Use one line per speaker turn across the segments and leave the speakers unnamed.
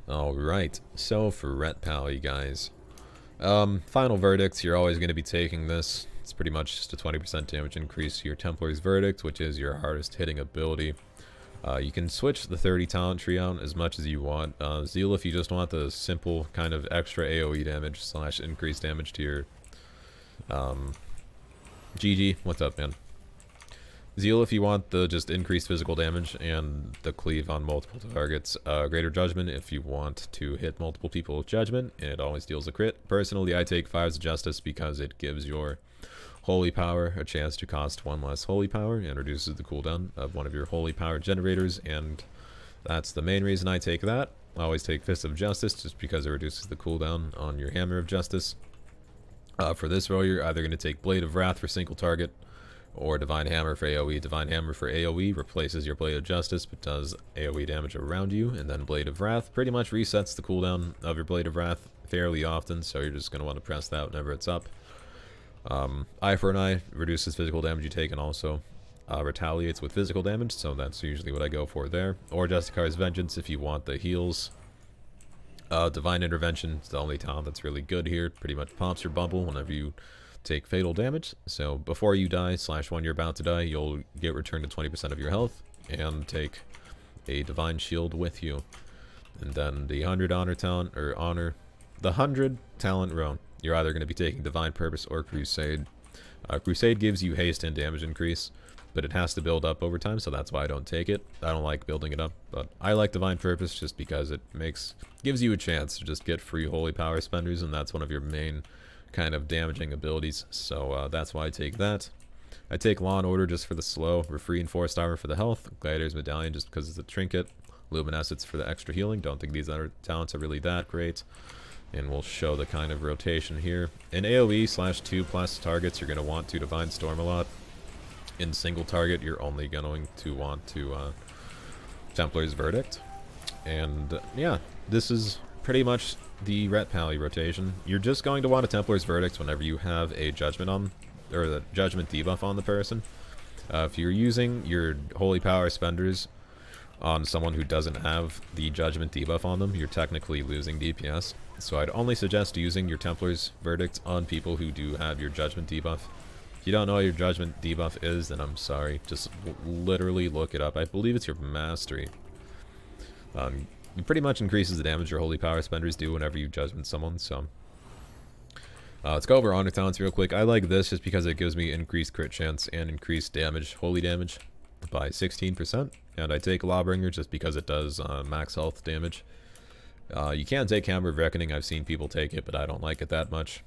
Alright, so for Ret Pally, guys. Final verdicts, you're always going to be taking this. It's pretty much just a 20% damage increase to your Templar's Verdict, which is your hardest hitting ability. You can switch the 30 talent tree out as much as you want. Zeal, if you just want the simple kind of extra AoE damage slash increased damage to your... GG, what's up, man? Zeal if you want the just increased physical damage and the cleave on multiple targets. Greater Judgment if you want to hit multiple people with Judgment, and it always deals a crit. Personally, I take Fires of Justice because it gives your Holy Power a chance to cost 1 less Holy Power and reduces the cooldown of one of your Holy Power generators, and that's the main reason I take that. I always take Fist of Justice just because it reduces the cooldown on your Hammer of Justice. For this row, you're either going to take Blade of Wrath for single target, or Divine Hammer for AoE. Divine Hammer for AoE replaces your Blade of Justice, but does AoE damage around you, and then Blade of Wrath pretty much resets the cooldown of your Blade of Wrath fairly often, so you're just going to want to press that whenever it's up. Eye for an Eye reduces physical damage you take and also retaliates with physical damage, so that's usually what I go for there. Or Justicar's Vengeance if you want the heals. Divine Intervention is the only talent that's really good here. Pretty much pops your bubble whenever you take fatal damage, so before you die / when you're about to die, you'll get returned to 20% of your health and take a divine shield with you. And then the 100 honor talent, or honor, the 100 talent row, you're either going to be taking Divine Purpose or Crusade. Crusade gives you haste and damage increase, but it has to build up over time, so that's why I don't take it. I don't like building it up, but I like Divine Purpose just because it gives you a chance to just get free Holy Power spenders, and that's one of your main kind of damaging abilities, so that's why I take that. I take Law and Order just for the slow, Reinforced Armor for the health, Gladiator's Medallion just because it's a trinket, Luminescence for the extra healing. Don't think these other talents are really that great, and we'll show the kind of rotation here. In AoE / 2+ targets, you're going to want to Divine Storm a lot. In single target, you're only going to want to Templar's Verdict, and yeah, this is pretty much the Ret Pally rotation. You're just going to want a Templar's Verdict whenever you have a Judgment on, or the Judgment debuff on the person. If you're using your Holy Power spenders on someone who doesn't have the Judgment debuff on them, you're technically losing DPS. So I'd only suggest using your Templar's Verdict on people who do have your Judgment debuff. If you don't know what your Judgment debuff is, then I'm sorry. Just literally look it up. I believe it's your Mastery. It pretty much increases the damage your Holy Power spenders do whenever you Judgment someone, so... let's go over Honor Talents real quick. I like this just because it gives me increased crit chance and increased damage, holy damage, by 16%. And I take Lawbringer just because it does max health damage. You can take Hammer of Reckoning. I've seen people take it, but I don't like it that much.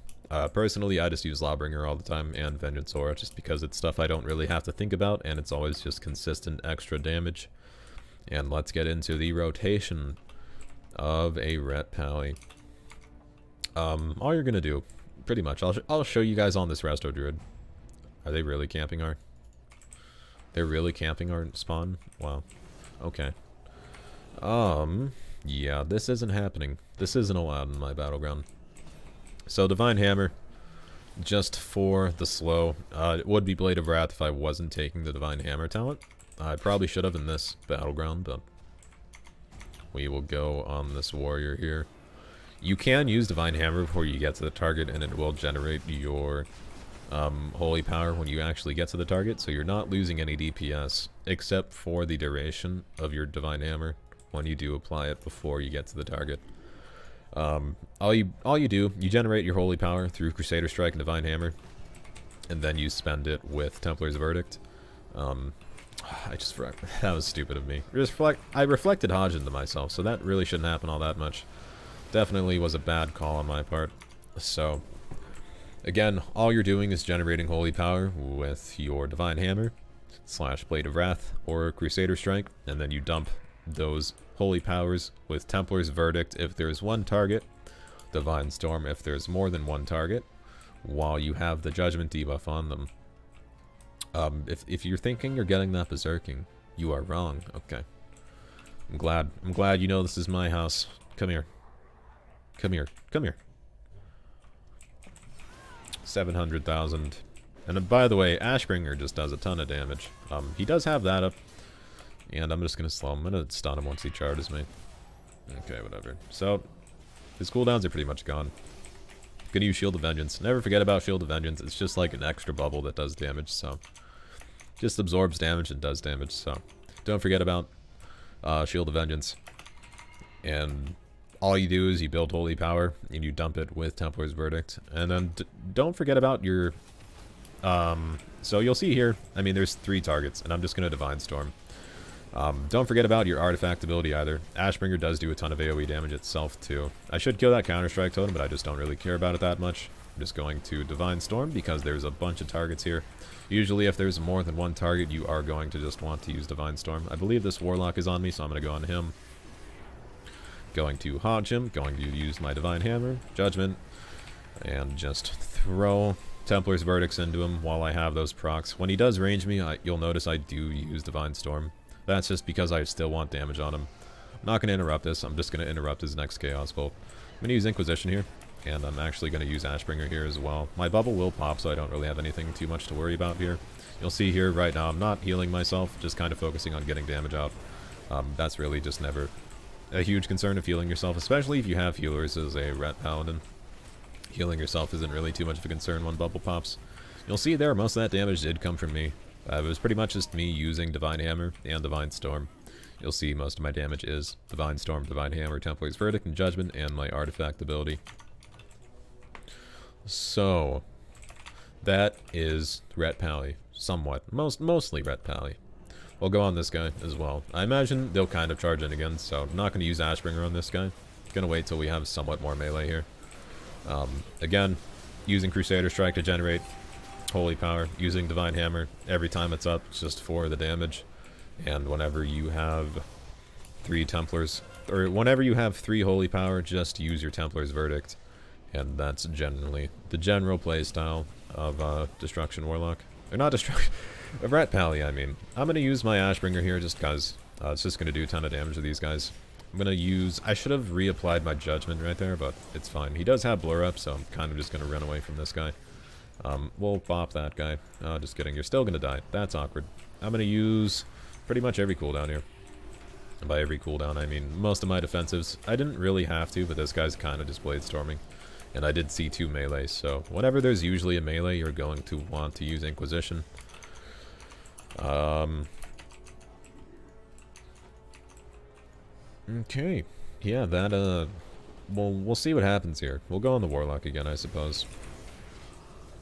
Personally, I just use Lawbringer all the time and Vengeance Aura just because it's stuff I don't really have to think about, and it's always just consistent extra damage. And let's get into the rotation of a Ret Pally. All you're gonna do, pretty much, I'll show you guys on this Resto Druid. Are they really camping our? They're really camping our spawn? Wow. Okay. Yeah, this isn't happening. This isn't allowed in my battleground. So Divine Hammer, just for the slow. It would be Blade of Wrath if I wasn't taking the Divine Hammer talent. I probably should have in this battleground, but we will go on this warrior here. You can use Divine Hammer before you get to the target, and it will generate your Holy Power when you actually get to the target, so you're not losing any DPS, except for the duration of your Divine Hammer when you do apply it before you get to the target. All you do, you generate your Holy Power through Crusader Strike and Divine Hammer, and then you spend it with Templar's Verdict. That was stupid of me. I reflected Hodge into myself, so that really shouldn't happen all that much. Definitely was a bad call on my part. So, again, all you're doing is generating Holy Power with your Divine Hammer / Blade of Wrath or Crusader Strike, and then you dump those Holy Powers with Templar's Verdict if there's one target, Divine Storm if there's more than one target, while you have the Judgment debuff on them. If you're thinking you're getting that berserking, you are wrong. Okay. I'm glad you know this is my house. Come here. Come here. Come here. 700,000. And by the way, Ashbringer just does a ton of damage. He does have that up. And I'm just gonna slow him. I'm gonna stun him once he charges me. Okay, whatever. So, his cooldowns are pretty much gone. Gonna use Shield of Vengeance. Never forget about Shield of Vengeance. It's just like an extra bubble that does damage, so... Just absorbs damage and does damage, so... Don't forget about Shield of Vengeance. And all you do is you build Holy Power, and you dump it with Templar's Verdict. And then don't forget about your... so you'll see here, I mean, there's 3 targets, and I'm just gonna Divine Storm. Don't forget about your artifact ability either. Ashbringer does do a ton of AoE damage itself too. I should kill that Counter-Strike totem, but I just don't really care about it that much. I'm just going to Divine Storm because there's a bunch of targets here. Usually if there's more than one target, you are going to just want to use Divine Storm. I believe this Warlock is on me, so I'm going to go on him. Going to Hodge him, going to use my Divine Hammer, Judgment, and just throw Templar's Verdicts into him while I have those procs. When he does range me, you'll notice I do use Divine Storm. That's just because I still want damage on him. I'm not going to interrupt this. I'm just going to interrupt his next Chaos Bolt. I'm going to use Inquisition here, and I'm actually going to use Ashbringer here as well. My bubble will pop, so I don't really have anything too much to worry about here. You'll see here right now I'm not healing myself, just kind of focusing on getting damage out. That's really just never a huge concern of healing yourself, especially if you have healers as a Ret Paladin. Healing yourself isn't really too much of a concern when bubble pops. You'll see there most of that damage did come from me. It was pretty much just me using Divine Hammer and Divine Storm. You'll see most of my damage is Divine Storm, Divine Hammer, Templar's Verdict, and Judgment, and my artifact ability. So, that is Ret Pally. Somewhat. Mostly Ret Pally. We'll go on this guy as well. I imagine they'll kind of charge in again, so I'm not going to use Ashbringer on this guy. Gonna wait till we have somewhat more melee here. Again, using Crusader Strike to generate Holy Power, using Divine Hammer every time it's up, just for the damage. And whenever you have 3 Templars, or whenever you have 3 Holy Power, just use your Templar's Verdict. And that's generally the general playstyle of Destruction Warlock. Or not Destruction, of Ret Pally, I mean. I'm going to use my Ashbringer here just because it's just going to do a ton of damage to these guys. I'm going to use... I should have reapplied my Judgment right there, but it's fine. He does have Blur Up, so I'm kind of just going to run away from this guy. We'll bop that guy. Just kidding, you're still gonna die. That's awkward. I'm gonna use pretty much every cooldown here. And by every cooldown, I mean most of my defensives. I didn't really have to, but this guy's kind of just Blade Storming. And I did see 2 melees, so whenever there's usually a melee, you're going to want to use Inquisition. Okay. Yeah, that, we'll see what happens here. We'll go on the Warlock again, I suppose.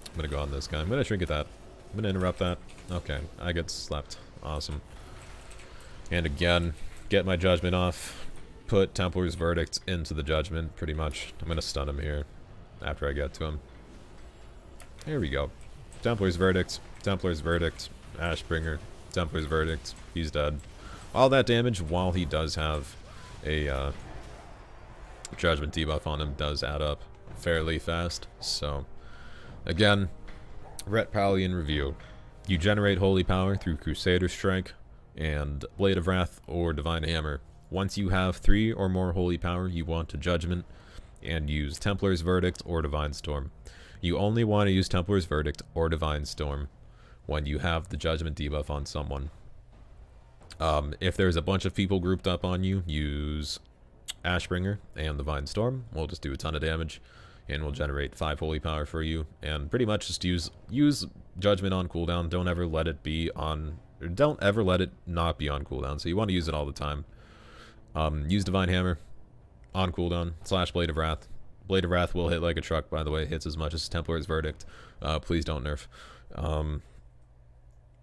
I'm gonna go on this guy. I'm gonna trinket that. I'm gonna interrupt that. Okay, I get slept. Awesome. And again, get my Judgment off. Put Templar's Verdict into the Judgment, pretty much. I'm gonna stun him here after I get to him. Here we go. Templar's Verdict, Ashbringer, Templar's Verdict. He's dead. All that damage, while he does have a Judgment debuff on him, does add up fairly fast, so... Again, Ret Pally in review. You generate Holy Power through Crusader Strike and Blade of Wrath or Divine Hammer. Once you have 3 or more Holy Power, you want to Judgment and use Templar's Verdict or Divine Storm. You only want to use Templar's Verdict or Divine Storm when you have the Judgment debuff on someone. If there's a bunch of people grouped up on you, use Ashbringer and Divine Storm. We'll just do a ton of damage. And we'll generate 5 Holy Power for you, and pretty much just use Judgment on cooldown. Don't ever let it be on, or don't ever let it not be on cooldown. So you want to use it all the time. Use Divine Hammer on cooldown / Blade of Wrath. Blade of Wrath will hit like a truck, by the way. It hits as much as Templar's Verdict. Please don't nerf.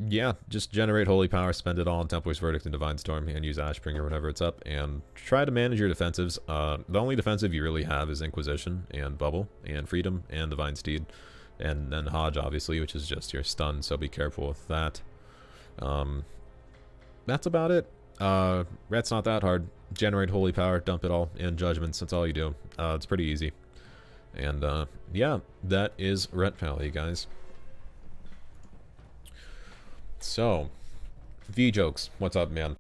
Yeah, just generate Holy Power, spend it all on Templar's Verdict and Divine Storm, and use Ashbringer whenever it's up, and try to manage your defensives. The only defensive you really have is Inquisition, and Bubble, and Freedom, and Divine Steed, and then Hodge, obviously, which is just your stun, so be careful with that. That's about it. Ret's not that hard. Generate Holy Power, dump it all in Judgments, that's all you do. It's pretty easy. And, yeah, that is Ret Pally, guys. So, V-Jokes, what's up, man?